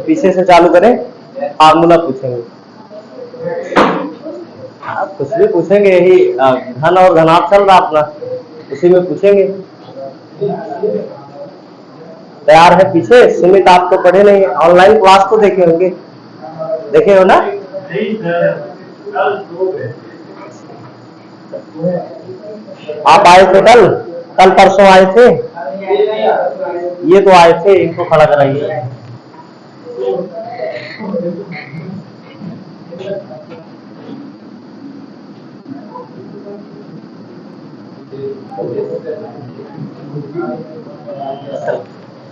पीछे से चालू करें, फार्मूला पूछेंगे। कुछ भी पूछेंगे, यही घन और घनाभ चल रहा अपना, उसी में पूछेंगे। तैयार है? पीछे सुमित आप तो पढ़े नहीं, ऑनलाइन क्लास तो देखे होंगे, देखे हो ना? आप आए थे कल परसों आए थे? ये तो आए थे, इनको खड़ा कराइए।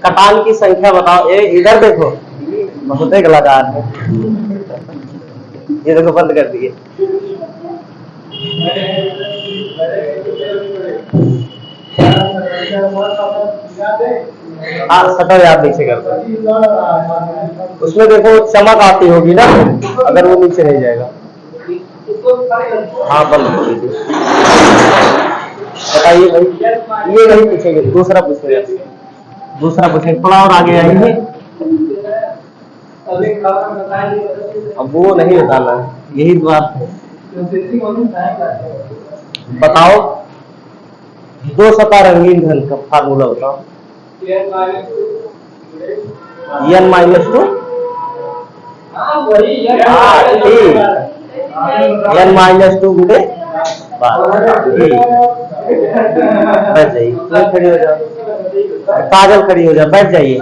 कटान की संख्या बताओ। इधर देखो, बहुत ही कलाकार है। ये देखो, बंद कर दिए। हाँ, शटर आप नीचे कर दो। उसमें देखो चमक आती होगी ना, अगर वो नीचे नहीं जाएगा। हाँ, बंद कर दीजिए। बताइए भाई, ये नहीं पूछेंगे, दूसरा पूछेंगे। थोड़ा और आगे आएंगे। अब वो नहीं बताना है, यही बात है। बताओ, दो सतह रंगीन घन का फार्मूला बताओ। n-2 n-2 गुणे बैठ जाइए, खड़ी हो जाओ, काजल खड़ी हो जाओ, बैठ जाइए।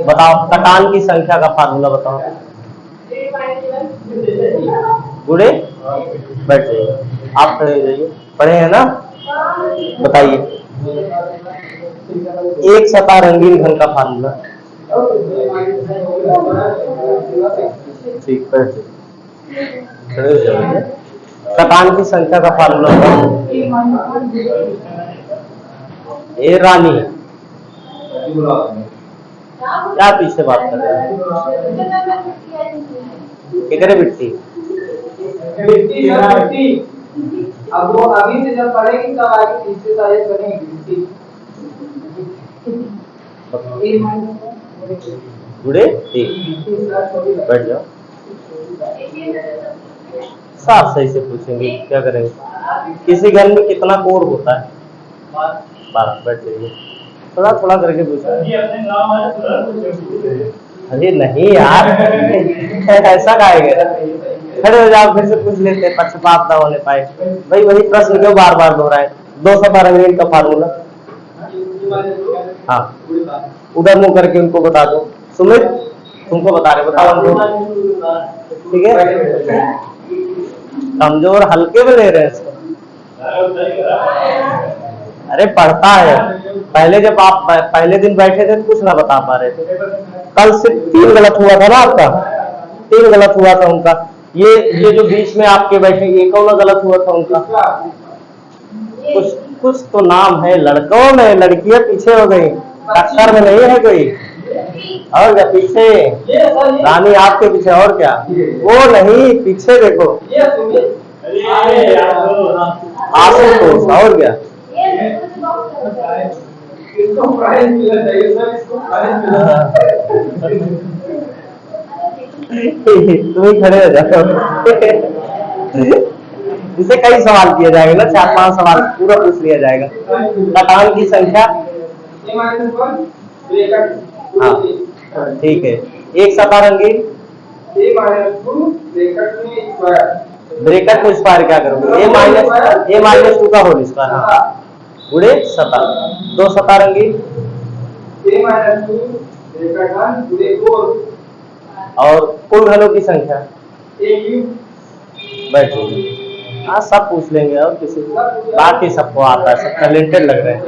बताओ, कटान की संख्या का फार्मूला बताओ। गुणे, बैठ जाइए, आप खड़े हो जाइए, पढ़े हैं ना? बताइए, एक सतह रंगीन घन का फार्मूला। ठीक, बैठ जाइए, खड़े हो जाइए। कटान की संख्या का फार्मूला बताओ। ए रानी, क्या पीछे बात कर रहे हैं? कितने मिट्टी? अब वो अभी से जब पढ़ेगी तब आगे तीसरे सारे बनेगी। गुड़े, ठीक, बैठ जाओ। साफ सही से पूछेंगे, क्या करेंगे? किसी घर में कितना कोर होता है? 12, बैठ जाइए, थोड़ा थोड़ा करके पूछेंगे। अरे नहीं यार, ऐसा कहेंगे, खड़े हो जाओ, फिर से पूछ लेते, पक्षपात ना होने पाए। भाई वही प्रश्न क्यों बार बार दोहराए? दो सतह रंगीन का फार्मूला। हाँ, उधर मुंह करके उनको बता दो। सुमित, तुमको बता रहे, बताओ उनको। ठीक है, कमजोर हल्के में ले रहे हैं इसको। अरे पढ़ता है, पहले जब आप पहले दिन बैठे थे तो कुछ ना बता पा रहे थे। कल सिर्फ 3 गलत हुआ था ना आपका, 3 गलत हुआ था उनका। ये जो बीच में आपके बैठे, ये कौन गलत हुआ था उनका? कुछ तो नाम है लड़कों में, लड़कियां पीछे हो गई, टक्कर में नहीं है कोई। और क्या पीछे? रानी आपके पीछे, और क्या? वो नहीं, पीछे देखो, आशुतोष, और क्या? तुम खड़े हो जाओ। इसे कई सवाल किए जाएंगे ना, 4-5 सवाल पूरा पूछ लिया जाएगा। कटान की संख्या, हाँ ठीक है। एक सतह रंगीन, ब्रैकेट में स्क्वायर क्या करोगे? a-2 का होल स्क्वायर, हाँ, गुणे सतह। दो सतह रंगीन, और कुल घनों की संख्या। बैठिए, हाँ सब पूछ लेंगे, और किसी बाकी सबको आता है, सब टैलेंटेड लग रहे हैं।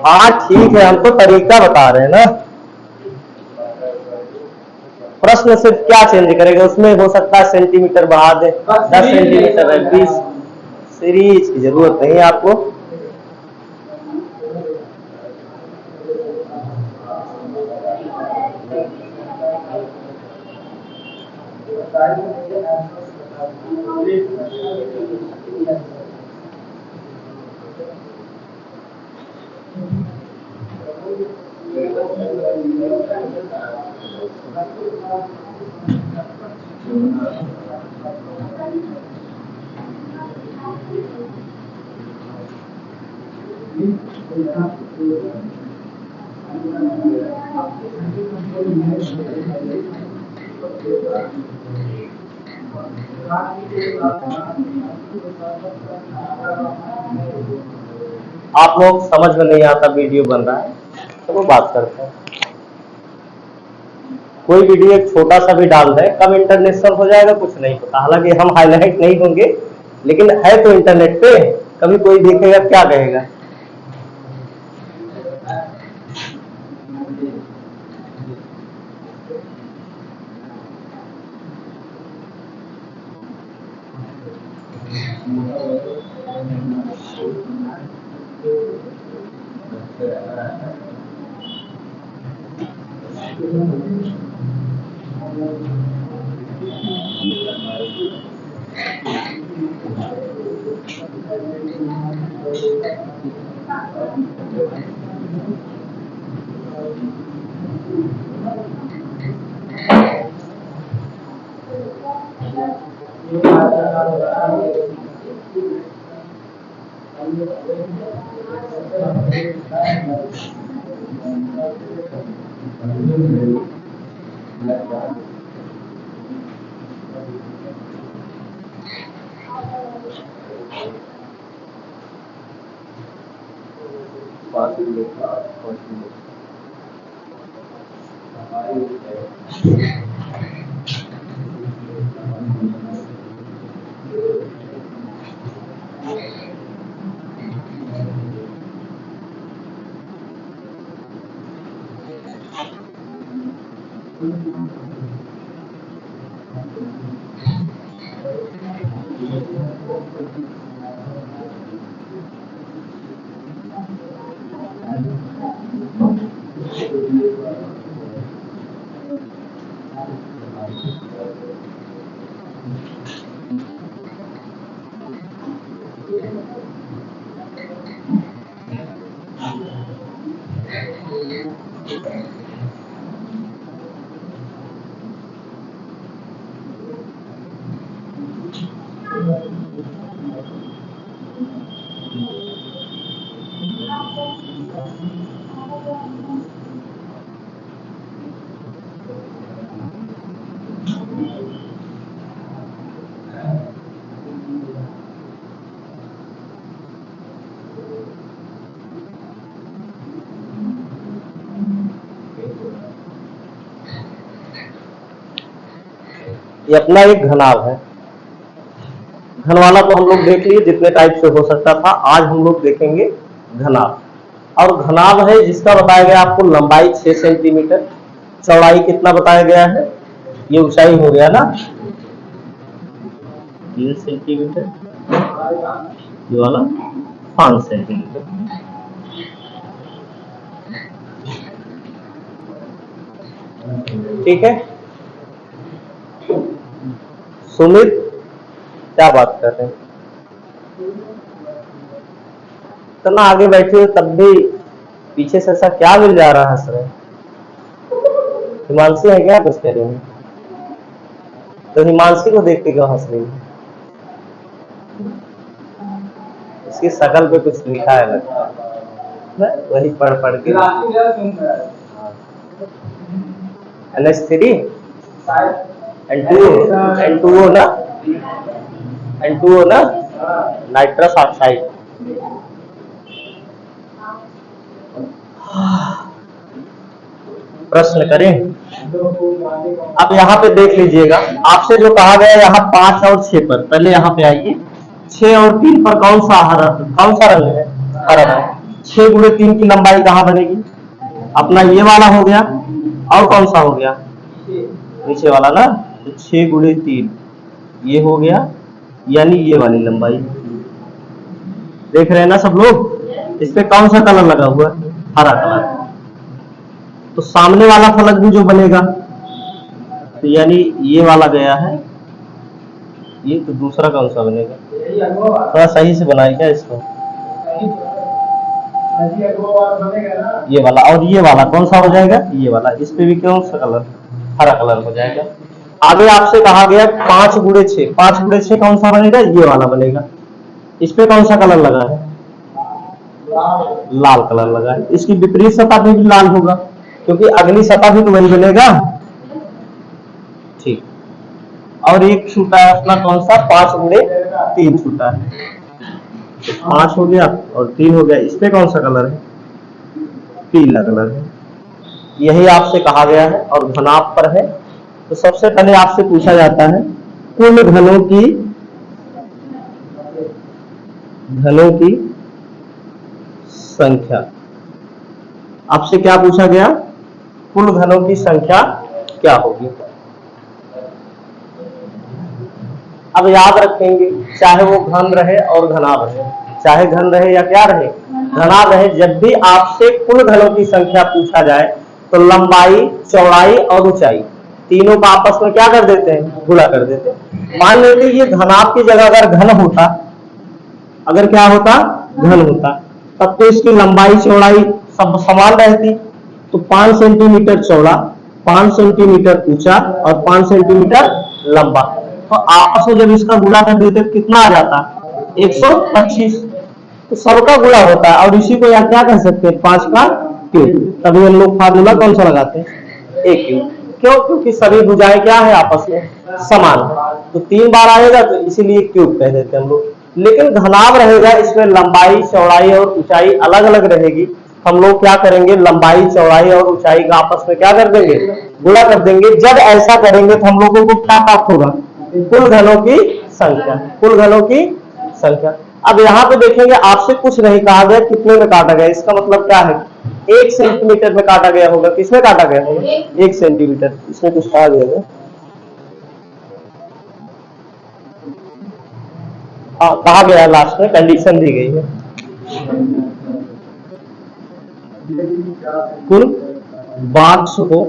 हाँ ठीक है, हम तो तरीका बता रहे हैं ना। प्रश्न सिर्फ क्या चेंज करेगा, उसमें हो सकता है सेंटीमीटर बढ़ा दे, 10 सेंटीमीटर है, 20। सीरीज की जरूरत नहीं है आपको। आप लोग समझ में नहीं आता वीडियो बन रहा है तो वो बात करते हैं। कोई वीडियो एक छोटा सा भी डाल दें, कब इंटरनेशनल हो जाएगा कुछ नहीं पता। हालांकि हम हाईलाइट नहीं होंगे, लेकिन है तो इंटरनेट पे, कभी कोई देखेगा क्या कहेगा। ये अपना एक घनाभ है। घन वाला तो हम लोग देख लिए, जितने टाइप से हो सकता था। आज हम लोग देखेंगे घनाभ। और घनाभ है जिसका बताया गया आपको लंबाई 6 सेंटीमीटर, चौड़ाई कितना बताया गया है, ये ऊंचाई हो गया ना 3 सेंटीमीटर, ये वाला 5 सेंटीमीटर। ठीक है, सुमित क्या बात कर रहे हैं, इतना आगे बैठे हो तब भी पीछे से ऐसा क्या मिल जा रहा है सर? हिमांशी है क्या कुछ कह रही है? तो हिमांशी को देख के क्यों हंस रही है? इसकी शकल पे कुछ लिखा है लगता है, वही पढ़ पढ़ के। NH3 N2O ना, N2O ना, नाइट्रस ऑक्साइड। प्रश्न करें। अब यहाँ पे देख लीजिएगा, आपसे जो कहा गया यहाँ 5 और 6 पर, पहले यहाँ पे आइए। 6 और 3 पर कौन सा रंग है? हरा रंग। 6 गुणे 3 की लंबाई कहाँ बनेगी? अपना ये वाला हो गया, और कौन सा हो गया? नीचे वाला ना। तो 6 गुणे 3 ये हो गया, यानी ये वाली लंबाई। देख रहे हैं ना सब लोग? इस पे कौन सा कलर लगा हुआ है? हरा कलर। तो सामने वाला फलक भी जो बनेगा, तो यानी ये वाला गया है, ये तो दूसरा कौन सा बनेगा? थोड़ा सही से बनाए क्या इसको? ये वाला। और ये वाला कौन सा हो जाएगा? ये वाला। इस पे भी कौन सा कलर? हरा कलर हो जाएगा। आगे आपसे कहा गया 5 गुणे 6, 5 गुणे 6 कौन सा बनेगा? ये वाला बनेगा। इस पे कौन सा कलर लगा है? लाल कलर लगा है। इसकी विपरीत सतह भी लाल होगा क्योंकि अगली सतह भी तो वही बनेगा। ठीक। और एक छूटा है अपना कौन सा, 5 × 3 छूटा है, 5 हो गया और 3 हो गया। इस पे कौन सा कलर है, पीला कलर है। यही आपसे कहा गया है और घनाभ पर है। तो सबसे पहले आपसे पूछा जाता है कुल घनों की संख्या। आपसे क्या पूछा गया, कुल घनों की संख्या क्या होगी। अब याद रखेंगे, चाहे वो घन रहे और घनाभ रहे, चाहे घन रहे या क्या रहे, घनाभ रहे, जब भी आपसे कुल घनों की संख्या पूछा जाए तो लंबाई, चौड़ाई और ऊंचाई तीनों का आपस में क्या कर देते हैं, गुणा कर देते हैं। मान लेते ये घनाभ की जगह अगर घन होता, अगर क्या होता, घन होता, तब तो इसकी लंबाई चौड़ाई सब समान रहती। तो 5 सेंटीमीटर चौड़ा, 5 सेंटीमीटर ऊंचा और 5 सेंटीमीटर लंबा, तो आपस में जब इसका गुणा कर देते कितना आ जाता, 125। तो सबका गुणा होता है और इसी को यहाँ क्या कह सकते हैं, 5 का क्यूब। तभी हम लोग फार्मूला कौन सा लगाते हैं, एक क्यूब। क्यों, क्योंकि सभी भुजाएं क्या है आपस में समान, तो 3 बार आएगा तो इसीलिए क्यूब कह देते हैं हम लोग। लेकिन घनाभ रहेगा, इसमें लंबाई, चौड़ाई और ऊंचाई अलग अलग रहेगी। हम लोग क्या करेंगे, लंबाई, चौड़ाई और ऊंचाई का आपस में क्या कर देंगे, गुणा कर देंगे। जब ऐसा करेंगे तो हम लोगों को क्या प्राप्त होगा, कुल घनों की संख्या, कुल घनों की संख्या। अब यहाँ पे देखेंगे आपसे कुछ नहीं कहा गया कितने में काटा गया, इसका मतलब क्या है, 1 सेंटीमीटर में काटा गया होगा। किसमें काटा गया होगा, 1 सेंटीमीटर। इसमें कुछ कहा गया है, कहा गया लास्ट में, कंडीशन दी गई है। कुल बॉक्स को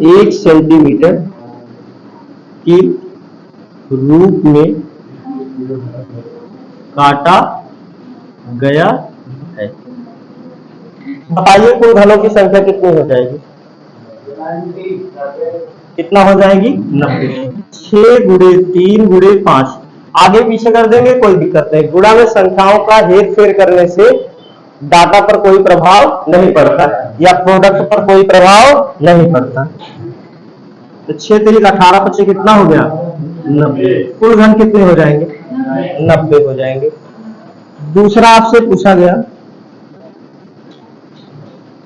1 सेंटीमीटर की रूप में काटा गया है। बताइए कुल घनों की संख्या कितनी हो जाएगी, कितना हो जाएगी, 90। 6 × 3 × 5, आगे पीछे कर देंगे कोई दिक्कत नहीं। गुणा में संख्याओं का हेर फेर करने से डाटा पर कोई प्रभाव नहीं पड़ता या प्रोडक्ट पर कोई प्रभाव नहीं पड़ता। तो 6 × 3 = 18, 25 कितना हो गया, 90। कुल घन कितने हो जाएंगे, 90 हो जाएंगे। दूसरा आपसे पूछा गया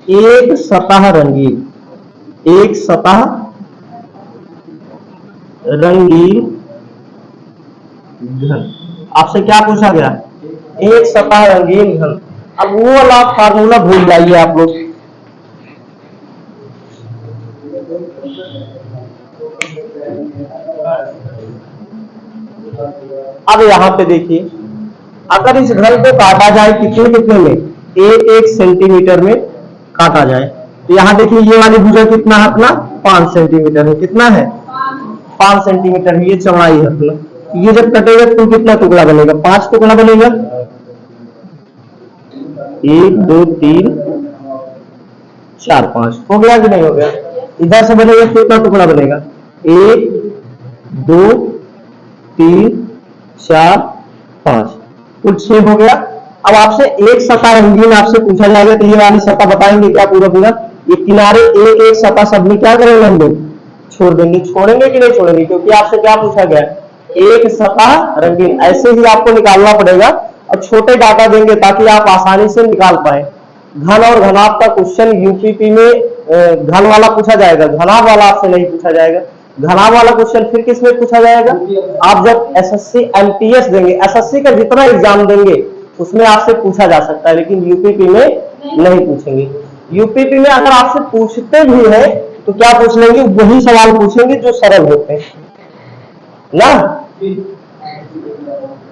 एक सतह रंगीन, एक सतह रंगीन घन। आपसे क्या पूछा गया, एक सतह रंगीन घन। अब वो वाला फार्मूला भूल जाइए आप लोग। अब यहां पे देखिए, अगर इस घन को काटा जाए कितने कितने में, 1 सेंटीमीटर में काटा जाए, तो यहां देखिए ये वाली भुजा कितना है अपना, 5 सेंटीमीटर है। कितना है, 5 सेंटीमीटर है, ये चौड़ाई है अपना। ये जब कटेगा तो कितना टुकड़ा बनेगा, 5 टुकड़ा बनेगा। 1 2 3 4 5 हो गया कि नहीं हो गया। इधर से बनेगा कितना टुकड़ा बनेगा, 1 2 3 4 5, कुल 6 हो गया। अब आपसे एक सतह रंगीन आपसे पूछा जाएगा तो ये वाली सतह बताएंगे क्या, पूरा पूरा ये किनारे एक एक सतह सब में क्या करेंगे हम लोग, छोड़ देंगे। छोड़ेंगे कि नहीं छोड़ेंगे, क्योंकि आपसे क्या पूछा गया, एक सतह रंगीन। ऐसे ही आपको निकालना पड़ेगा और छोटे डाटा देंगे ताकि आप आसानी से निकाल पाए। घन और घनाभ का क्वेश्चन यूपीपी में घन वाला पूछा जाएगा, घनाभ वाला आपसे नहीं पूछा जाएगा। घनाभ वाला क्वेश्चन फिर किस में पूछा जाएगा, आप जब एसएससी एमटीएस देंगे, एसएससी का जितना एग्जाम देंगे उसमें आपसे पूछा जा सकता है, लेकिन यूपीपी में नहीं पूछेंगे। यूपीपी में अगर आपसे पूछते भी है तो क्या पूछ लेंगे, वही सवाल पूछेंगे जो सरल होते हैं ना।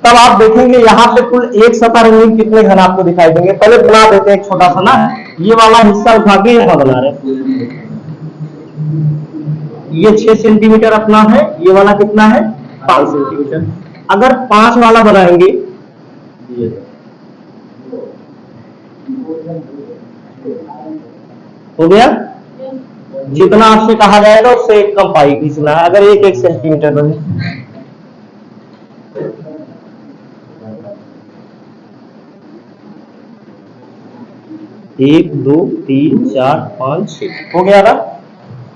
तब आप देखेंगे यहाँ पे कुल एक सतह रंगीन कितने घन आपको दिखाई देंगे। पहले बना देते हैं एक छोटा सा ना, ये वाला हिस्सा उठा के यहाँ बना रहे। ये 6 सेंटीमीटर अपना है, ये वाला कितना है, 5 सेंटीमीटर। अगर 5 वाला बनाएंगे, हो गया, जितना आपसे कहा जाएगा उससे एक कम पाई खींचना है। अगर 1 1 सेंटीमीटर बने, 1 2 3 4 5 6 हो गया ना।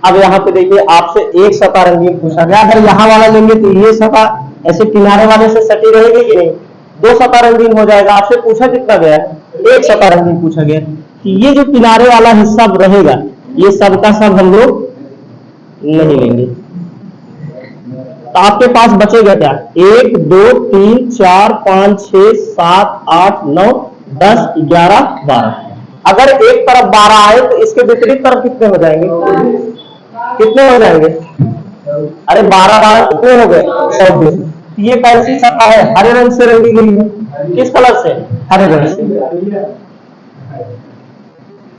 अब यहाँ पे देखिए आपसे एक सतह रंगीन पूछा गया, अगर यहाँ वाला लेंगे तो ये सतह ऐसे किनारे वाले से सटी रहेगी कि नहीं, दो सतह रंगीन हो जाएगा। आपसे पूछा कितना गया है, एक सतह रंगीन पूछा गया कि ये जो किनारे वाला हिस्सा रहेगा ये सब का सब हम लोग नहीं लेंगे। तो आपके पास बचेगा क्या, 1 2 3 4 5 6 7 8 9 10 11 12। अगर एक तरफ 12 आए तो इसके विपरीत तरफ कितने हो जाएंगे, कितने हो जाएंगे, अरे 12 12 कितने हो गए 24। ये कैसी सतह है, हरे रंग से रंगी गई है, किस कलर से, हरे रंग से,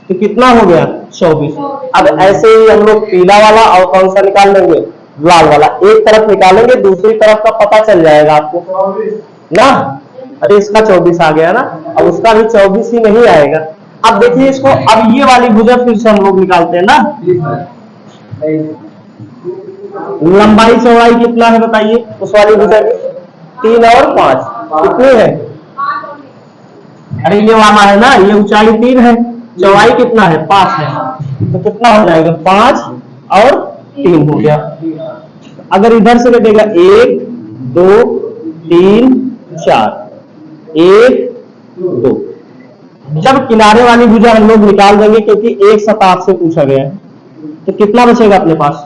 तो कितना हो गया 24। अब ऐसे ही हम लोग पीला वाला और कौन सा निकाल लेंगे, लाल वाला, एक तरफ निकालेंगे दूसरी तरफ का पता चल जाएगा आपको ना। अरे इसका 24 आ गया ना, अब उसका भी 24 ही नहीं आएगा। अब देखिए इसको, अब ये वाली भुजा फिर से हम लोग निकालते हैं ना। लंबाई चौड़ाई कितना है बताइए उस वाली भुजा की, 3 और 5 कितने है, अरे ये वाला है ना, ये ऊंचाई 3 है, चौड़ाई कितना है 5 है, तो कितना हो जाएगा 5 और 3 हो गया। अगर इधर से कटेगा 1 2 3 4 1 2, जब किनारे वाली भुजा हम लोग निकाल देंगे क्योंकि एक सतह से पूछा गया है, तो कितना बचेगा अपने पास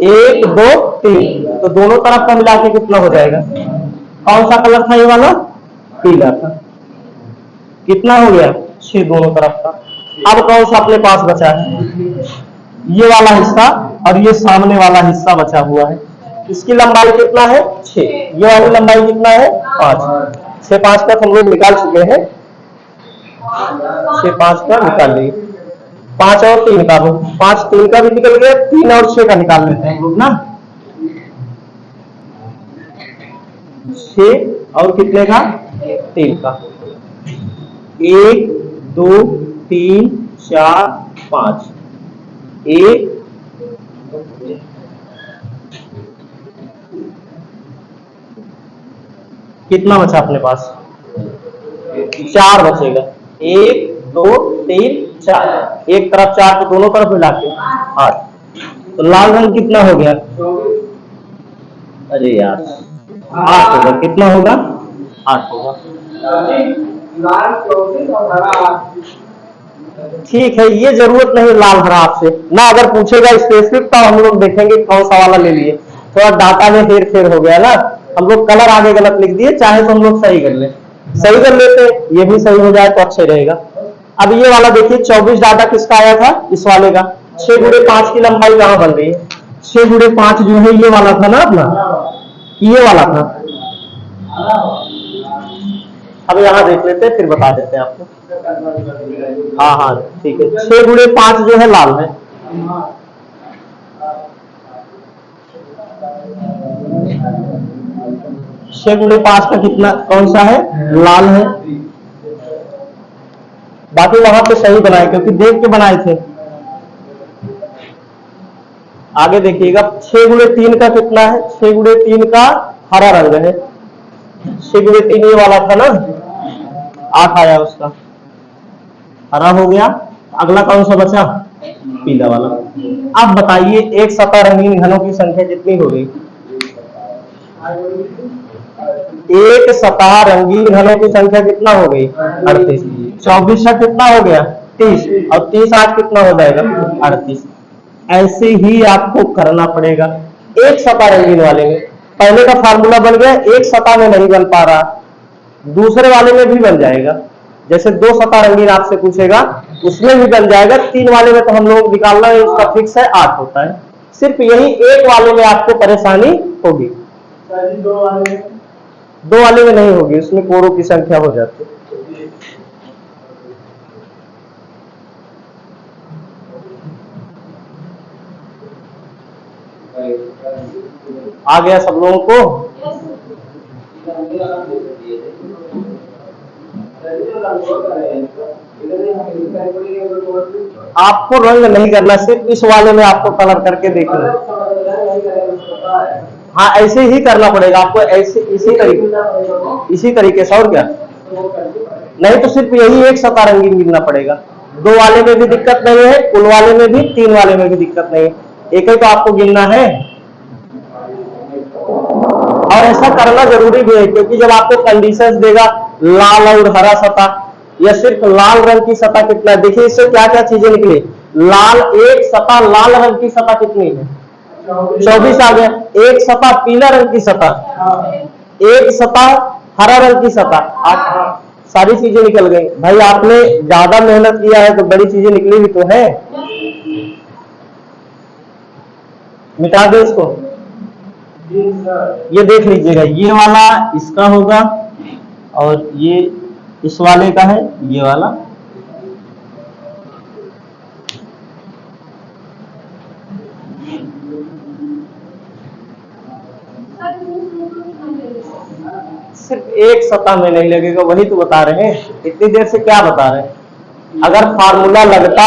1 2 3, तो दोनों तरफ का मिला के कितना हो जाएगा, कौन सा कलर था ये वाला, पीला था, कितना हो गया 6 दोनों तरफ का। अब कौन सा अपने पास बचा है, ये वाला हिस्सा और ये सामने वाला हिस्सा बचा हुआ है, इसकी लंबाई कितना है 6, ये वाली लंबाई कितना है 5, 6 5 का हम लोग निकाल चुके हैं, 6 5 का निकाल लिए, 5 और 3 का, 5 3 का भी निकल गया, 3 और 6 का निकाल लेते हैं हम लोग ना, 6 और कितने का 3 का, 1 2 3 4 5 1 कितना बचा अपने पास 4 बचेगा, 1 2 3 4, एक तरफ 4 तो दोनों तरफ मिला के 8, तो लाल रंग कितना हो गया, अरे यार 8 होगा, कितना होगा 8 होगा, ठीक है। ये जरूरत नहीं लाल हरा आपसे ना, अगर पूछेगा स्पेसिफिक तो हम लोग देखेंगे कौन सा वाला ले लिए, थोड़ा डाटा में हेर फेर हो गया ना, हम लोग कलर आगे गलत लिख दिए, चाहे तो हम लोग सही कर ले, सही कर लेते, ये भी सही हो जाए तो अच्छा रहेगा। अब ये वाला देखिए 24 डाटा किसका आया था, इस वाले का, 6 गुणे 5 की लंबाई कहां बन रही है, 6 गुणे 5 जो है ये वाला था ना अपना, ये वाला था। अब यहाँ देख लेते हैं फिर बता देते हैं आपको, हाँ हाँ ठीक है, 6 गुणे 5 जो है लाल है, 6 गुणे 5 का कितना कौन सा है, लाल है, बाकी वहां पे सही बनाए क्योंकि देख के बनाए थे। आगे देखिएगा 6 गुणे 3 का कितना है, 6 गुणे 3 का हरा रंग है, 6 गुणे 3 ये वाला था ना, 8 आया उसका, हरा हो गया। अगला कौन सा बचा, पीला वाला। अब बताइए एक सतह रंगीन घनों की संख्या कितनी हो गई, एक सतह रंगीन घनों की संख्या कितना हो गई 38, 24 का कितना हो गया 30, और 30 8 कितना हो जाएगा 38। ऐसे ही आपको करना पड़ेगा एक सतह रंगीन वाले में, पहले का फार्मूला बन गया, एक सतह में नहीं बन पा रहा, दूसरे वाले में भी बन जाएगा, जैसे 2 सतह रंगीन आपसे पूछेगा उसमें भी बन जाएगा, 3 वाले में तो हम लोग निकालना है, इसका फिक्स है 8 होता है, सिर्फ यही एक वाले में आपको परेशानी होगी, 2 वाले में नहीं होगी, उसमें कोरों की संख्या हो जाती है। आ गया सब लोगों को, आपको रंग नहीं करना, सिर्फ इस वाले में आपको कलर करके देखना, हाँ ऐसे ही करना पड़ेगा आपको, ऐसे इसी तरीके से, और क्या नहीं तो सिर्फ यही एक सतह रंगीन गिनना पड़ेगा। 2 वाले में भी दिक्कत नहीं है, कुल वाले में भी, 3 वाले में भी दिक्कत नहीं है, एक ही तो आपको गिनना है। और ऐसा करना जरूरी भी है, क्योंकि जब आपको कंडीशंस देगा लाल और हरा सतह या सिर्फ लाल रंग की सतह कितना है, देखिए इससे क्या क्या चीजें निकली। लाल एक सतह लाल रंग की सतह कितनी है, 24 आ गया। एक सतह पीला रंग की सतह, एक सतह हरा रंग की सतह, सारी चीजें निकल गई। भाई आपने ज्यादा मेहनत किया है तो बड़ी चीजें निकली भी तो है। मिटा दो इसको, ये देख लीजिएगा, ये वाला इसका होगा और ये इस वाले का है, ये वाला। सिर्फ एक सतह में नहीं लगेगा, वही तो बता रहे हैं। इतनी देर से क्या बता रहे हैं। अगर फार्मूला लगता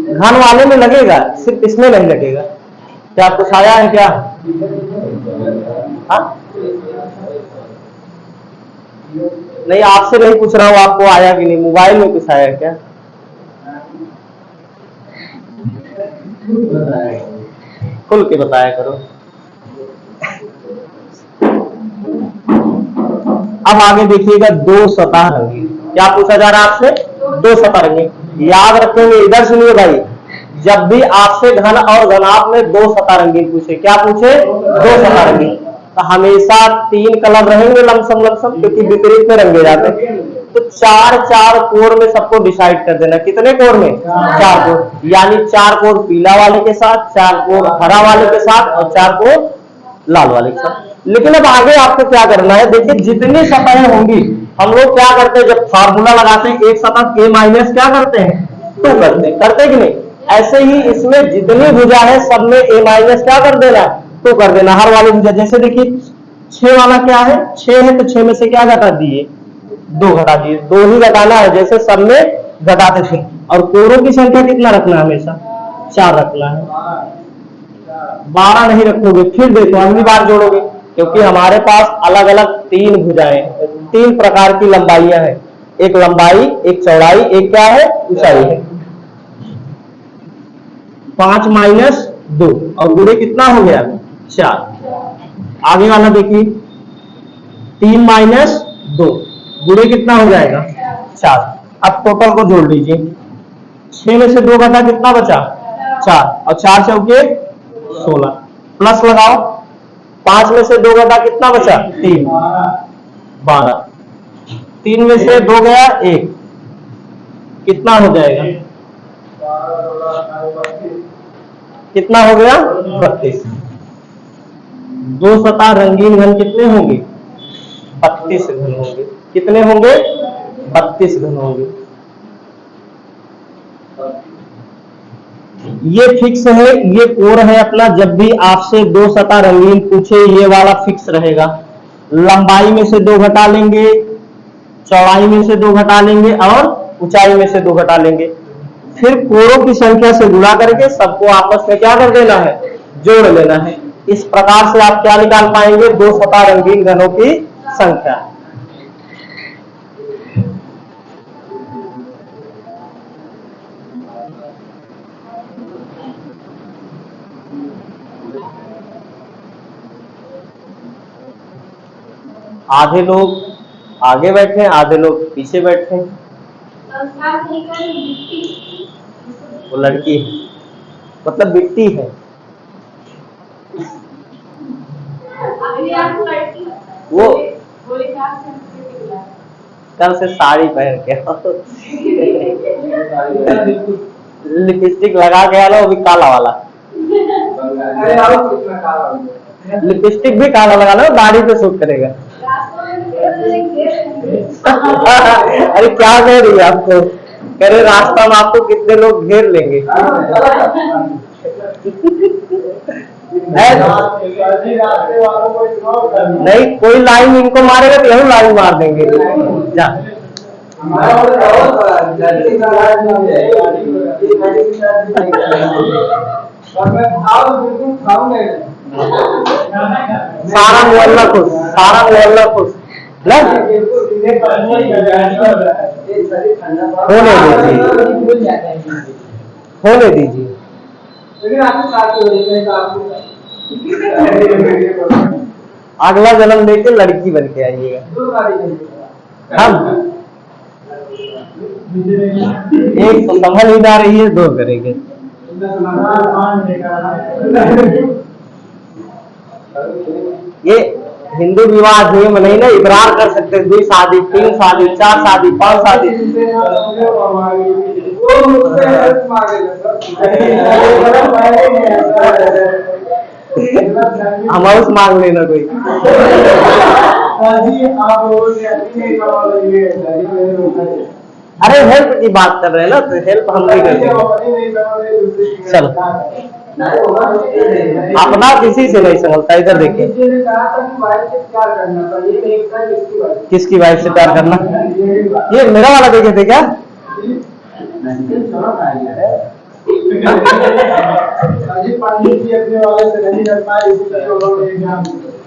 घन वाले में लगेगा, सिर्फ इसमें नहीं लगेगा। क्या कुछ आया है क्या? हाँ? नहीं, आपसे नहीं पूछ रहा हूँ आपको आया कि नहीं, मोबाइल में कुछ आया क्या? खुल के बताया करो। अब आगे देखिएगा, 2 सतह रंगीन। क्या पूछा जा रहा है आपसे? 2 सतह रंगीन। याद रखेंगे, इधर सुनिए भाई, जब भी आपसे घन और घनाभ में 2 सतह रंगीन पूछे, क्या पूछे? 2 सतह रंगीन, तो हमेशा 3 कलर रहेंगे लमसम लमसम, क्योंकि विपरीत में रंगे जाते हैं। तो 4 कोर में सबको डिसाइड कर देना। कितने कोर में? 4 कोर, यानी 4 कोर पीला वाले के साथ, 4 कोर हरा वाले के साथ और 4 कोर लाल वाले के साथ। लेकिन अब आगे आपको क्या करना है, देखिए जितनी सतहें होंगी, हम लोग क्या करते हैं, जब फार्मूला लगाते हैं एक सतह k माइनस क्या करते हैं, 2 करते हैं कि नहीं। ऐसे ही इसमें जितनी भुजा है सब में a माइनस क्या कर देना, 2 कर देना हर वाली भुजा। जैसे देखिए 6 वाला क्या है, 6 है, तो 6 में से क्या घटा दिए, 2 घटा दिए, 2 ही घटाना है, जैसे सब में घटाते थे। और कोरों की संख्या कितना रखना है, हमेशा 4 रखना है। 12 नहीं रखोगे, फिर देखो अगली बार जोड़ोगे, क्योंकि हमारे पास अलग अलग 3 भुजाएं, 3 प्रकार की लंबाइयां हैं। एक लंबाई, एक चौड़ाई, एक क्या है, ऊंचाई है। 5 माइनस 2 और गुणे कितना हो गया, 4। आगे वाला देखिए, 3 माइनस 2 गुणे कितना हो जाएगा, 4। अब टोटल को जोड़ लीजिए, 6 में से 2 घटा कितना बचा, 4, और 4 चौके 16, प्लस लगाओ, 5 में से 2 घटा कितना बचा, 3, 12, 3 में से 2 गया 1, कितना हो जाएगा, कितना हो गया, 32। 2 सतह रंगीन घन कितने होंगे, 32 घन होंगे। कितने होंगे, 32 घन होंगे। ये फिक्स है, ये कोर है अपना। जब भी आपसे 2 सतह रंगीन पूछे, ये वाला फिक्स रहेगा। लंबाई में से 2 घटा लेंगे, चौड़ाई में से 2 घटा लेंगे और ऊंचाई में से 2 घटा लेंगे, फिर कोरों की संख्या से गुणा करके सबको आपस में क्या कर देना है, जोड़ लेना है। इस प्रकार से आप क्या निकाल पाएंगे, 2 सतह रंगीन घनों की संख्या। आधे लोग आगे बैठे, आधे लोग पीछे बैठे। वो लड़की है, मतलब बिट्टी है। वो कल से साड़ी पहन के लिपस्टिक लगा के आना, वो भी काला वाला। लिपस्टिक भी काला लगाना, दाढ़ी पे सूट करेगा। अरे क्या कह रही है आपको, कह रहे रास्ता में आपको कितने लोग घेर लेंगे। नहीं, कोई लाइन इनको मारेगा तो यही लाइन मार देंगे। जा सारा मोहल्ला खुश, सारा मोहल्ला खुश। ना होने दीजिए। अगला जन्म लेके लड़की बन के आइएगा। हम एक तो समझ नहीं आ रही है, 2 करेंगे। ये हिंदू विवाह नियम नहीं ना, इकरार कर सकते 2 शादी, 3 शादी, 4 शादी, 5 शादी। हमारे से मांग लेना कोई। अरे हेल्प की बात कर रहे हैं ना, तो हेल्प हम नहीं करते। चलो अपना किसी से नहीं संभलता। इधर देखिए, किसकी वाइफ से प्यार करना? ये मेरा वाला देखे थे क्या?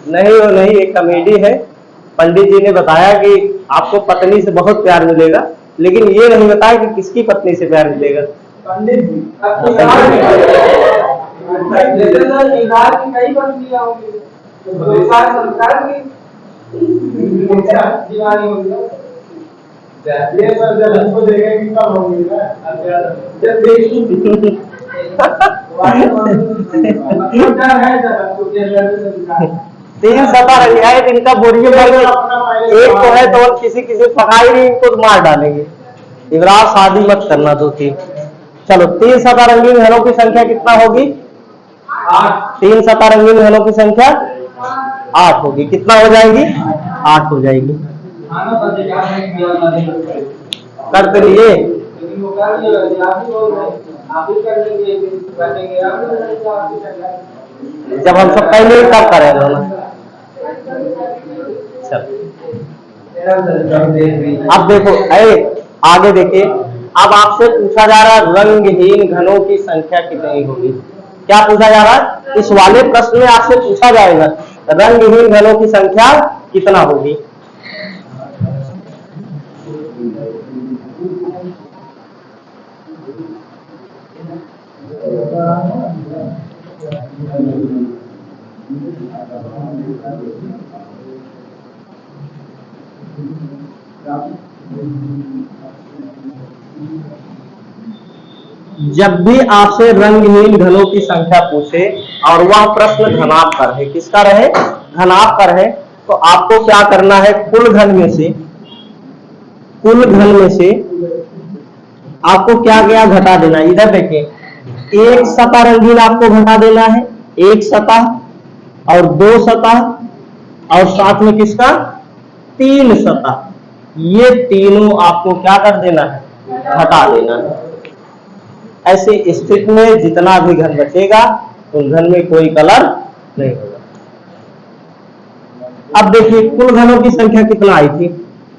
नहीं वो नहीं, एक कॉमेडी है। पंडित जी ने बताया कि आपको पत्नी से बहुत प्यार मिलेगा, लेकिन ये नहीं बताया कि किसकी पत्नी से प्यार मिलेगा। पंडित जी तीन सता रंगाए इनका बोरियो भर में एक तो है तो किसी किसी पकाई नहीं, इनको मार डालेंगे। युवराज शादी मत करना 2-3। चलो 3 सता रंगीन घरों की संख्या कितना होगी? 8। 3 सता रंगीन घरों की संख्या 8 होगी। कितना हो जाएगी? 8 हो जाएगी। करते रहिए। जब हम सब पहले ही तब करेंगे ना। अब देखो आगे देखिए, अब आपसे पूछा जा रहा है रंगहीन घनों की संख्या कितनी होगी। क्या पूछा जा रहा है? इस वाले प्रश्न में आपसे पूछा जाएगा रंगहीन घनों की संख्या कितना होगी। जब भी आपसे रंगहीन घनों की संख्या पूछे और वह प्रश्न घनाभ पर है, किसका रहे? घनाभ पर है, तो आपको क्या करना है? कुल घन में से आपको क्या क्या घटा देना है? इधर देखिए, 1 सतह रंगीन आपको घटा देना है, 1 सतह और 2 सतह और साथ में किसका? 3 सतह। ये तीनों आपको क्या कर देना है? घटा देना है। ऐसी स्थिति में जितना भी घन बचेगा उस घन में कोई कलर नहीं होगा। अब देखिए कुल घनों की संख्या कितना आई थी?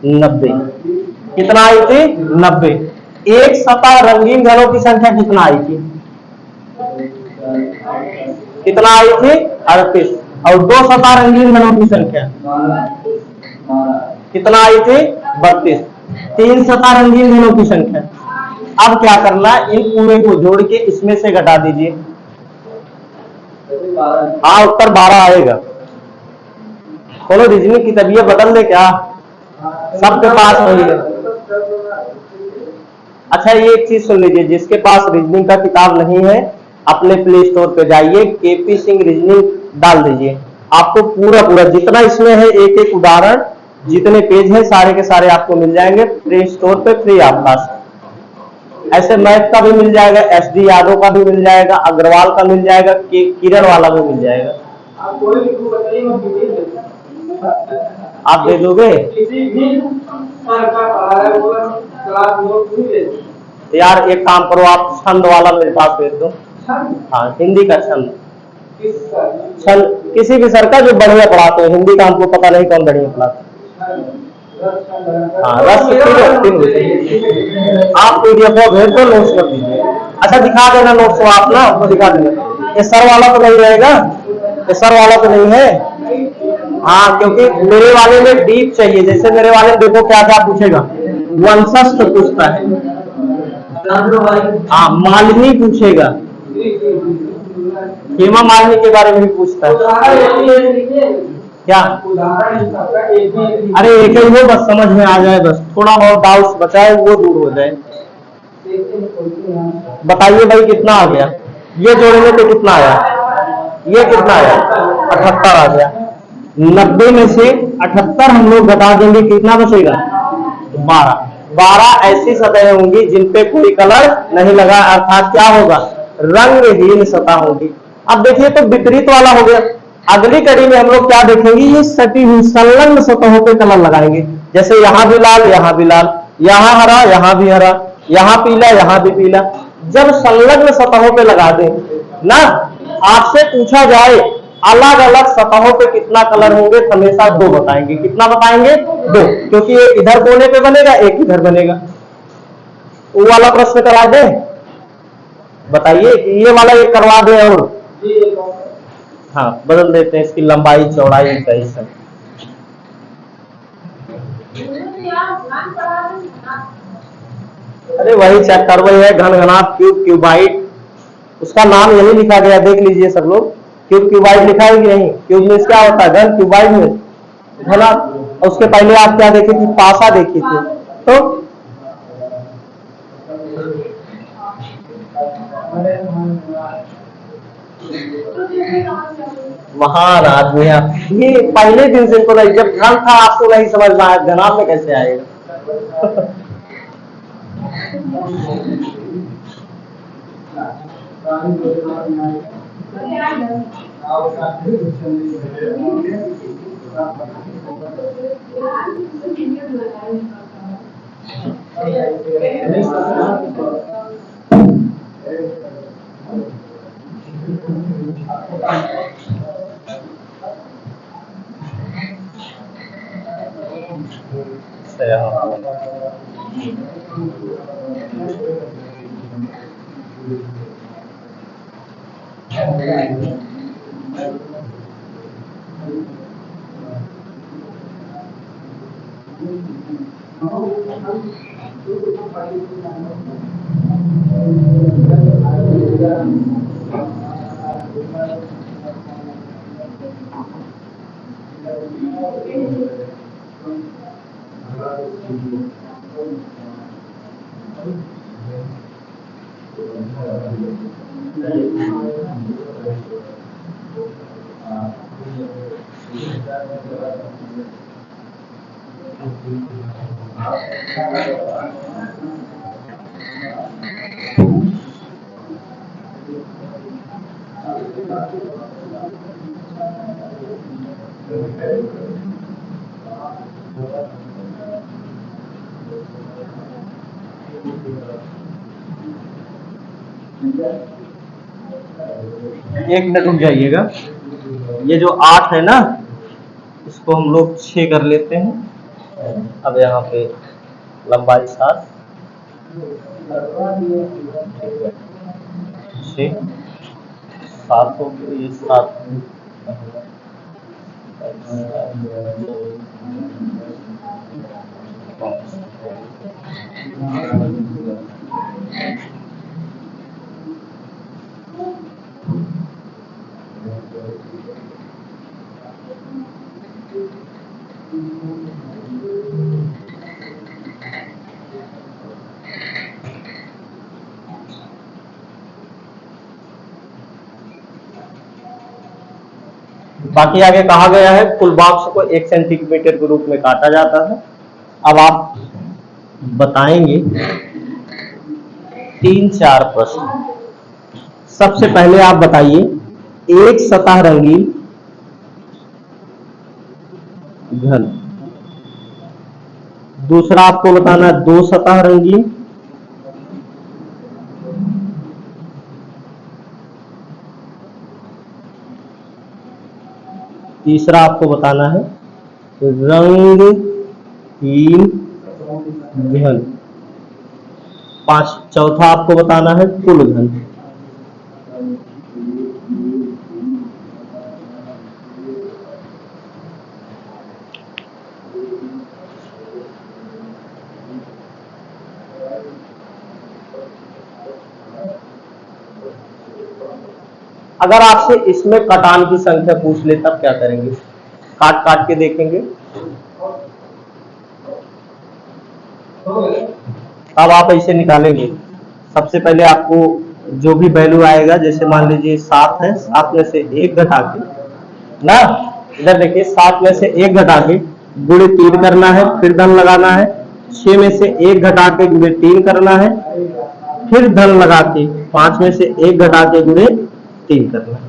90। कितना आई थी? 90। 1 सतह रंगीन घनों की संख्या कितना आई थी? कितना आई थी? 38। और 2 सतह रंगीन घनों की संख्या कितना आई थी? 32। 3 सतह रंगीन घनों की संख्या। अब क्या करना? इन पूरे को जोड़ के इसमें से घटा दीजिए। हाँ उत्तर 12 आएगा। बोलो रीजनिंग की तबीयत बदल दे क्या? सबके पास वही है। अच्छा ये एक चीज सुन लीजिए, जिसके पास रीजनिंग का किताब नहीं है अपने प्ले स्टोर पे जाइए, केपी सिंह रीजनिंग डाल दीजिए। आपको पूरा जितना इसमें है एक एक उदाहरण जितने पेज है सारे के सारे आपको मिल जाएंगे प्ले स्टोर पे फ्री ऑफ कॉस्ट। ऐसे मैथ का भी मिल जाएगा, SD यादव का भी मिल जाएगा, अग्रवाल का मिल जाएगा, किरण वाला भी मिल जाएगा। आप दे दोगे? यार एक काम करो, आप छंद वाला मेरे पास भेज दो। हाँ हिंदी का छंद किसी भी सर का जो बढ़िया पढ़ाते हैं। हिंदी का हमको पता नहीं कौन बढ़िया पढ़ाते। हाँ रस 3 आप PDF भेज दो, नोट्स कर दीजिए। अच्छा दिखा देना नोट्स आप ना, आपको दिखा देना। ये सर वाला तो नहीं रहेगा? ये सर वाला तो नहीं है? हाँ, क्योंकि मेरे वाले में डीप चाहिए। जैसे मेरे वाले में देखो क्या क्या पूछेगा, वंशस्थ पूछता है, हाँ मालिनी पूछेगा, हेमा मालिनी के बारे में भी पूछता है। क्या? अरे एक ही हो, बस समझ में आ जाए, बस थोड़ा बहुत डाउट्स बचा है वो दूर हो जाए। बताइए भाई कितना आ गया? ये जोड़ने पे कितना आया? ये कितना आया? 78 आ गया। 90 में से 78 हम लोग घटा देंगे, कितना बचेगा? 12। 12 ऐसी सतहें होंगी जिन पे कोई कलर नहीं लगा, अर्थात क्या होगा? रंगहीन सतह होगी। अब देखिए तो विपरीत वाला हो गया। अगली कड़ी में हम लोग क्या देखेंगे, ये सटी हुई संलग्न सतहों पे कलर लगाएंगे। जैसे यहां भी लाल, यहां भी लाल, यहां हरा, यहां भी हरा, यहां पीला, यहां भी पीला। जब संलग्न सतहों पे लगा दें ना, आपसे पूछा जाए अलग अलग सतहों पे कितना कलर होंगे, हमेशा 2 बताएंगे। कितना बताएंगे? 2, क्योंकि एक इधर कोने पे बनेगा, एक इधर बनेगा। वो वाला प्रश्न करा दे, बताइए कि ये वाला एक करवा दे। और हाँ, बदल देते हैं इसकी लंबाई चौड़ाई का ही सब। अरे वही चेक कर, वही है घन घनाभ क्यूब क्यूबाइट, उसका नाम यही लिखा गया, देख लीजिए सब लोग। क्यूब क्यूबाइट लिखा है कि नहीं? क्यूब में क्या होता है? घन, क्यूबाइट में घना। उसके पहले आप क्या देखी थी? पासा देखी थी। तो महान आदमी है ये। पहले दिन से इनको नहीं, जब घन था आपको नहीं समझ में आया, घनाभ में कैसे आएगा? एक मिनट रुक जाइएगा। ये जो 8 है ना, इसको हम लोग 6 कर लेते हैं। अब यहाँ पे लंबाई 7, 6, 7 हो गई, ये 7। बाकी आगे कहा गया है कुल बॉक्स को 1 सेंटीमीटर के रूप में काटा जाता है। अब आप बताएंगे 3-4 प्रश्न। सबसे पहले आप बताइए, एक सतह रंगीन घन। दूसरा आपको बताना है 2 सतह रंगीन। तीसरा आपको बताना है रंगहीन घन। चौथा आपको बताना है कुल घन। अगर आपसे इसमें कटान की संख्या पूछ ले तब क्या करेंगे? काट काट के देखेंगे। अब आप ऐसे निकालेंगे। सबसे पहले आपको जो भी वैल्यू आएगा, जैसे मान लीजिए 7 है, 7 में से 1 घटा के ना, इधर देखिए 7 में से 1 घटा के गुणे 3 करना है, फिर धन लगाना है। 6 में से 1 घटा के गुणे 3 करना है, फिर धन लगा के 5 में से 1 घटा के गुणे 3 करना है।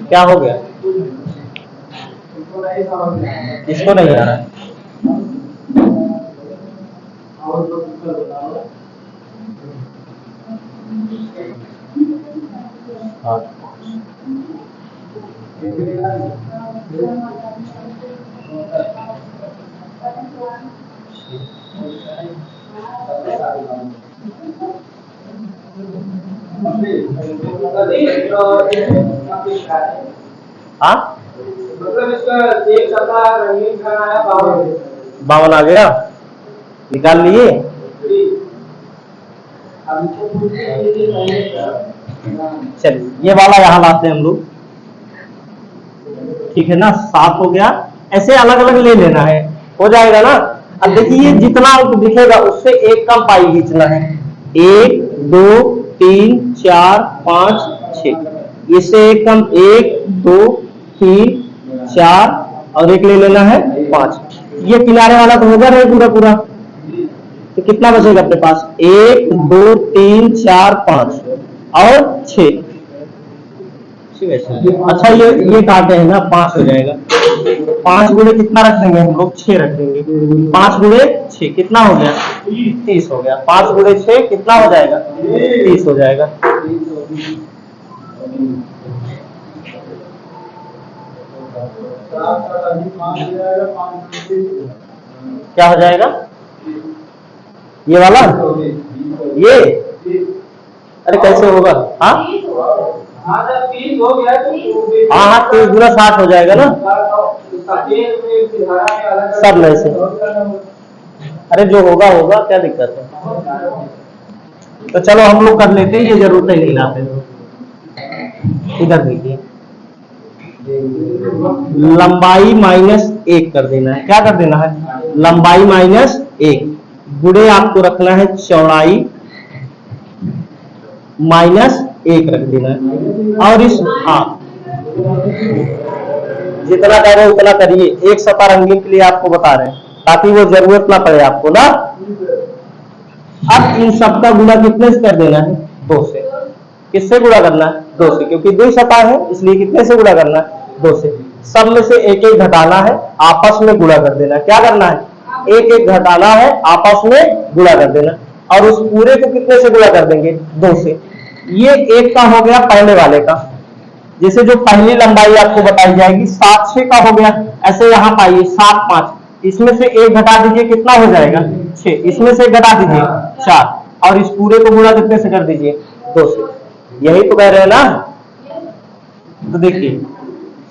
क्या हो गया? इसको नहीं आ रहा है। हाँ, मतलब इसका एक सप्ताह रंगीन खाना है 52 आ गया, निकाल लिए। चलिए ये वाला यहाँ लाते हैं हम लोग, ठीक है ना। 7 हो गया, ऐसे अलग अलग ले लेना है, हो जाएगा ना। अब देखिए जितना अंक दिखेगा उससे एक कम पाई खींचना है। 1 2 3 4 5 6, इससे एक कम 1 2 3 4 और एक ले लेना है 5। ये किनारे वाला तो होगा नहीं पूरा पूरा, तो कितना बचेगा अपने पास? 1 2 3 4 5 और 6। अच्छा ये काटे हैं ना, 5 हो जाएगा। 5 गुणे कितना रख देंगे हम लोग? 6 रख देंगे। 5 गुणे 6 कितना हो गया? 30 हो गया। 5 गुणे 6 कितना हो जाएगा? 30 हो जाएगा। क्या हो जाएगा ये वाला? ये अरे कैसे होगा? हाँ हाँ 30 गुना 60 हो जाएगा ना सब में से। अरे जो होगा होगा, क्या दिक्कत है? तो चलो हम लोग कर लेते हैं, ये जरूरत ही नहीं लाते। इधर देखिए, लंबाई -1 कर देना है। क्या कर देना है? लंबाई -1 गुणे आपको रखना है चौड़ाई -1 रख देना है। और इस हाँ जितना कह रहे उतना करिए, एक सपा रंगीन के लिए आपको बता रहे हैं ताकि वो जरूरत ना पड़े आपको ना। अब इन सब का गुणा कितने से कर देना है? 2 से। किससे गुणा करना है? 2 से, क्योंकि 2 सपा है इसलिए कितने से गुणा करना है? 2 से। सब में से एक एक घटाना है, आपस में गुणा कर देना। क्या करना है? एक एक घटाना है, आपस में गुणा कर देना। और उस पूरे को कितने से गुणा कर देंगे? 2 से। ये एक का हो गया पहले वाले का, जैसे जो पहली लंबाई आपको बताई जाएगी 7 6 का हो गया। ऐसे यहाँ पाइए 7 5, इसमें से एक घटा दीजिए, कितना हो जाएगा? 6। इसमें से घटा दीजिए 4, और इस पूरे को गुणा कितने से कर दीजिए? 2 से। यही तो कह रहे हैं ना। तो देखिए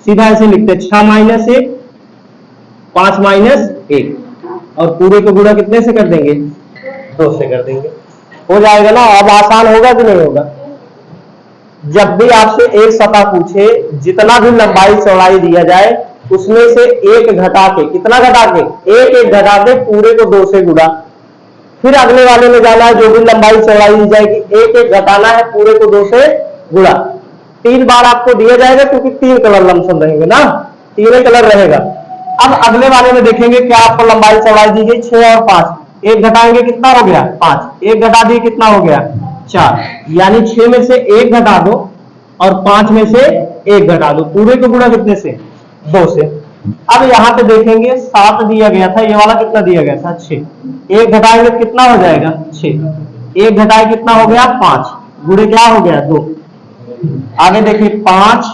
सीधा ऐसे लिखते 6 - 1 5 माइनस 1, और पूरे को गुणा कितने से कर देंगे? 2 से कर देंगे। हो जाएगा ना? अब आसान होगा कि नहीं होगा? जब भी आपसे एक सतह पूछे, जितना भी लंबाई चौड़ाई दिया जाए उसमें से एक घटा के, कितना घटा के? एक घटा के पूरे को 2 से गुणा। फिर अगले वाले में जाना है, जो भी लंबाई चौड़ाई दी जाएगी एक घटाना है, पूरे को 2 से गुणा। 3 बार आपको दिया जाएगा क्योंकि 3 कलर लमसम रहेंगे ना, 3 कलर रहेगा। अब अगले वाले में देखेंगे क्या आपको लंबाई चौड़ाई दी गई 6 और 5, एक घटाएंगे कितना हो गया? 5, एक घटा दिए कितना हो गया? 4, यानी 6 में से 1 घटा दो और 5 में से 1 घटा दो, पूरे को गुणा कितने से? 2 से। अब यहां पे देखेंगे 7 दिया गया था, ये वाला कितना दिया गया था? 6, एक घटाएंगे कितना हो जाएगा? 6, एक घटाए कितना हो गया? 5, गुणे क्या हो गया? 2। आगे देखिए 5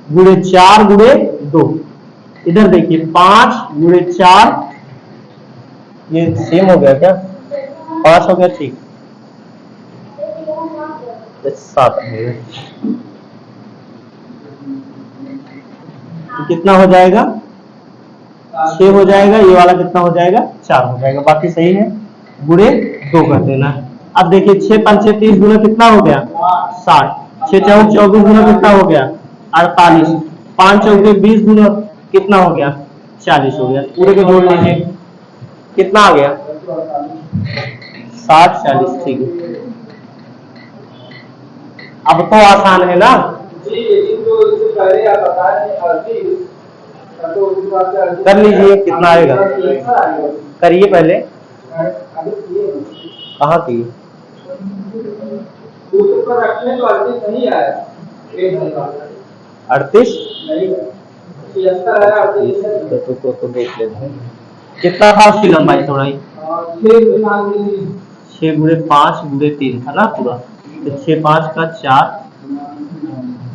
गुणे 4 गुणे 2, इधर देखिए 5 गुणे 4, ये सेम हो गया क्या? 5 हो गया, ठीक। 7 कितना हो जाएगा? 6 हो जाएगा, ये वाला कितना हो जाएगा? 4 हो जाएगा, बाकी सही है। गुणे 2 कर देना। अब देखिए 6 5 6 30 गुना कितना हो गया? 60, 6 4 24 गुना कितना हो गया? 48, 5 चौके 20 गुना कितना हो गया? 40 हो गया। पूरे को जोड़ लीजिए, कितना आ गया? 60 40, ठीक है। अब तो आसान है ना? कर लीजिए, कितना आएगा? करिए पहले। कहाँ की? अड़तीस तो देख लेते हैं कितना था उसकी लंबाई चौड़ाई? 6 गुणे 5 गुणे 3 था ना पूरा, तो 6 5 का 4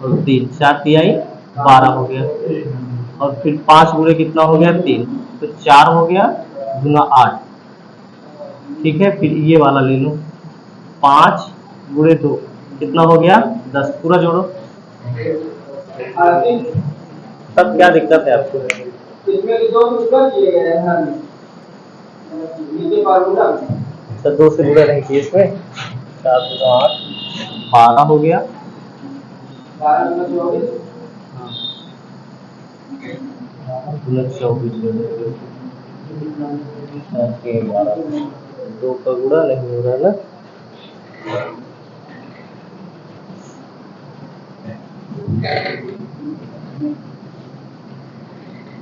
और 3, 4 तिहाई 12 हो गया, और फिर 5 गुणे कितना हो गया? 3, तो 4 हो गया गुना 8, ठीक है। फिर ये वाला ले लो, 5 गुणे 2 कितना हो गया? 10, पूरा जोड़ो। तब क्या दिक्कत है आपको? अच्छा 2 से गुणा नहीं किए इसमें, 4 गुना 8 12 हो गया, 24 2 का गुणा नहीं हो रहा ना।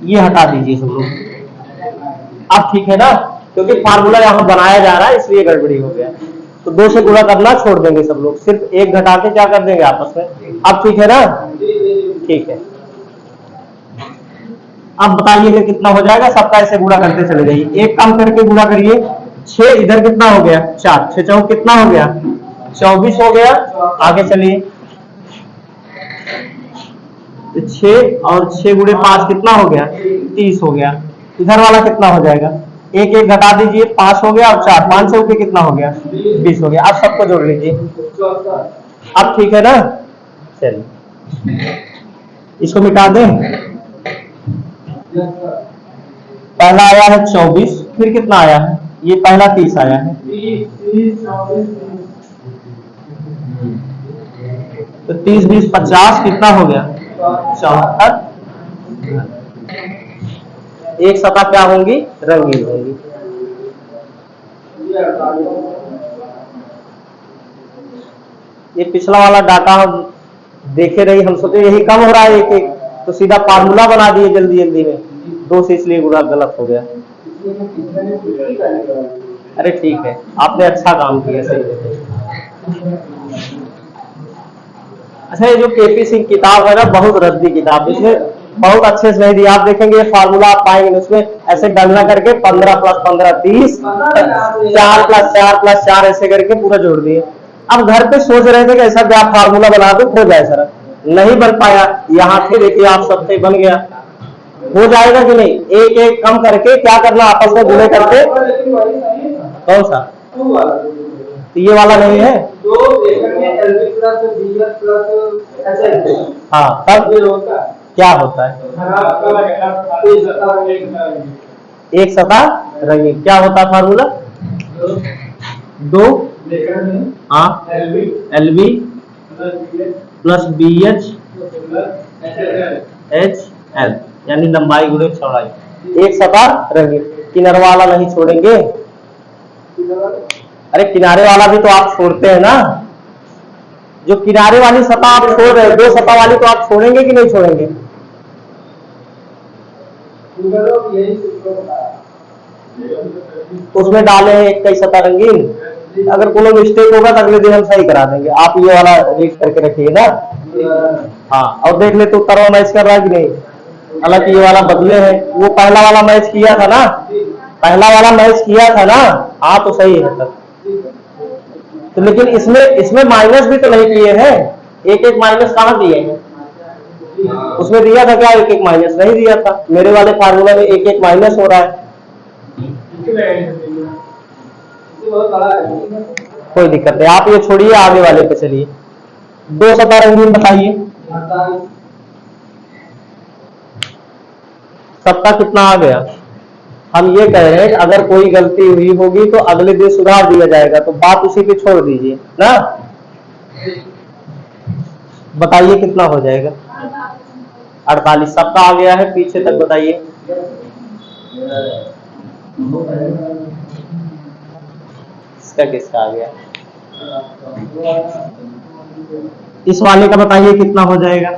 ये हटा दीजिए सब लोग। अब ठीक है ना, क्योंकि फार्मूला यहाँ बनाया जा रहा है इसलिए गड़बड़ी हो गया। तो 2 से गुणा करना छोड़ देंगे सब लोग, सिर्फ 1 घटा के क्या कर देंगे आपस में। अब ठीक है ना? ठीक है। अब बताइए कितना हो जाएगा? सबका ऐसे गुणा करते चले जाइए, एक काम करके गुणा करिए। 6 इधर कितना हो गया? 4, 6 4 कितना हो गया? 24 हो गया। आगे चलिए, 6 और 6 गुणे 5 कितना हो गया? 30 हो गया। इधर वाला कितना हो जाएगा? एक एक घटा दीजिए, 5 हो गया और 4, 5 से ऊपर कितना हो गया? 20 हो गया। अब सबको जोड़ लीजिए। अब ठीक है ना? चलिए इसको मिटा दें। पहला आया है 24, फिर कितना आया है? ये पहला 30 आया है, तो 30 20 50 कितना हो गया? 74। एक सतह क्या होंगी? रंगीन होंगी। ये पिछला वाला डाटा हम देखे रही, हम सोचे यही कम हो रहा है एक एक, तो सीधा फार्मूला बना दिए जल्दी जल्दी में, 2 से इसलिए गुणा गलत हो गया। अरे ठीक है, आपने अच्छा काम किया, सही। अच्छा ये जो केपी सिंह किताब है ना, बहुत रद्दी किताब, इसमें बहुत अच्छे से नहीं दिया। आप देखेंगे ये फार्मूला आप पाएंगे उसमें ऐसे गणना करके 15 + 15 30, 4 + 4 + 4 ऐसे करके पूरा जोड़ दिए। अब घर पे सोच रहे थे कि ऐसा क्या फार्मूला बना दो हो जाए, सर नहीं बन पाया। यहाँ पे देखिए आप सबसे बन गया। हो जाएगा कि नहीं? एक एक कम करके क्या करना, आपस में गुणे करके। कौन सा? तो ये वाला नहीं है? हाँ, तब क्या होता है? एक सतह रंगीन। क्या होता है फार्मूला? दो हाँ LB प्लस BH HL, यानी लंबाई गुणे चौड़ाई। एक सतह रंगीन। किनारे वाला नहीं छोड़ेंगे? अरे किनारे वाला भी तो आप छोड़ते हैं ना। जो किनारे वाली सतह आप छोड़ रहे हैं, दो सतह वाली तो आप छोड़ेंगे कि नहीं छोड़ेंगे? उसमें डाले हैं एक कई सतह रंगीन। अगर कोई मिस्टेक होगा तो अगले दिन हम सही करा देंगे। आप ये वाला रीड करके रखिए ना। हाँ, और देख ले तो उत्तरवा मैच कर रहा है कि नहीं। हालांकि ये वाला बदले है, वो पहला वाला मैच किया था ना, पहला वाला मैच किया था ना। हाँ तो सही है तब तो। लेकिन इसमें माइनस भी तो नहीं किए हैं। एक एक माइनस कहाँ दिए हैं? उसमें दिया था क्या? एक एक माइनस नहीं दिया था। मेरे वाले फार्मूला में एक एक माइनस हो रहा है। कोई दिक्कत नहीं, आप ये छोड़िए, आगे वाले पे चलिए। दो सतह रंगीन बताइए। सबका कितना आ गया? हम ये कह रहे हैं कि अगर कोई गलती हुई होगी तो अगले दिन सुधार दिया जाएगा, तो बात उसी पे छोड़ दीजिए ना। बताइए कितना हो जाएगा? 48। सबका आ गया है, पीछे तक बताइए। इसका किसका आ गया? इस वाले का बताइए कितना हो जाएगा?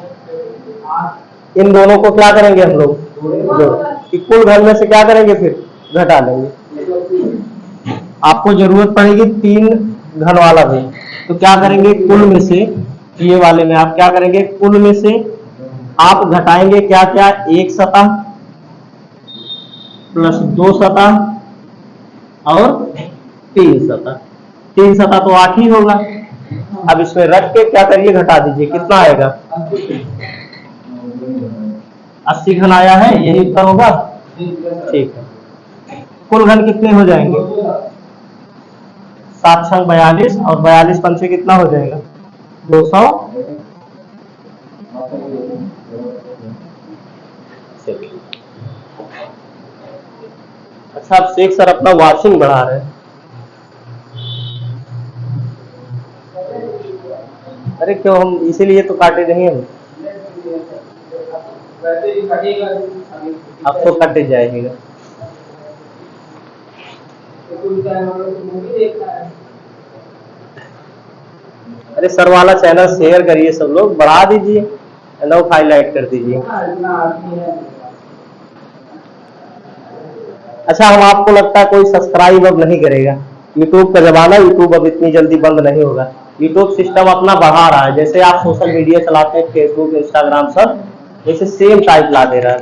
इन दोनों को क्या करेंगे हम लोग? जो कुल घर में से क्या करेंगे? फिर घटा लेंगे। आपको जरूरत पड़ेगी 3 घन वाला भी, तो क्या करेंगे? कुल में से, ये वाले में आप क्या करेंगे? कुल में से आप घटाएंगे क्या क्या? एक सतह प्लस 2 सतह और 3 सतह। 3 सतह तो 8 ही होगा। अब इसमें रख के क्या करिए? घटा दीजिए। कितना आएगा? 80 घन आया है, यही उत्तर होगा। ठीक है। कुल घन कितने हो जाएंगे? 7 छंग 42 और 42 पंचे कितना हो जाएगा? 200। अच्छा, अब शेख सर अपना वॉशिंग बढ़ा रहे हैं। अरे क्यों, हम इसीलिए तो काटे नहीं हम। अब तो कट जाएगा। अरे सर वाला चैनल शेयर करिए, सब लोग बढ़ा दीजिए, लोग हाईलाइट कर दीजिए। अच्छा, हम आपको लगता है कोई सब्सक्राइब अब नहीं करेगा? यूट्यूब का जमाना, यूट्यूब अब इतनी जल्दी बंद नहीं होगा। यूट्यूब सिस्टम अपना बढ़ा रहा है। जैसे आप सोशल मीडिया चलाते हैं, फेसबुक इंस्टाग्राम सब, वैसे सेम टाइप ला दे रहा है।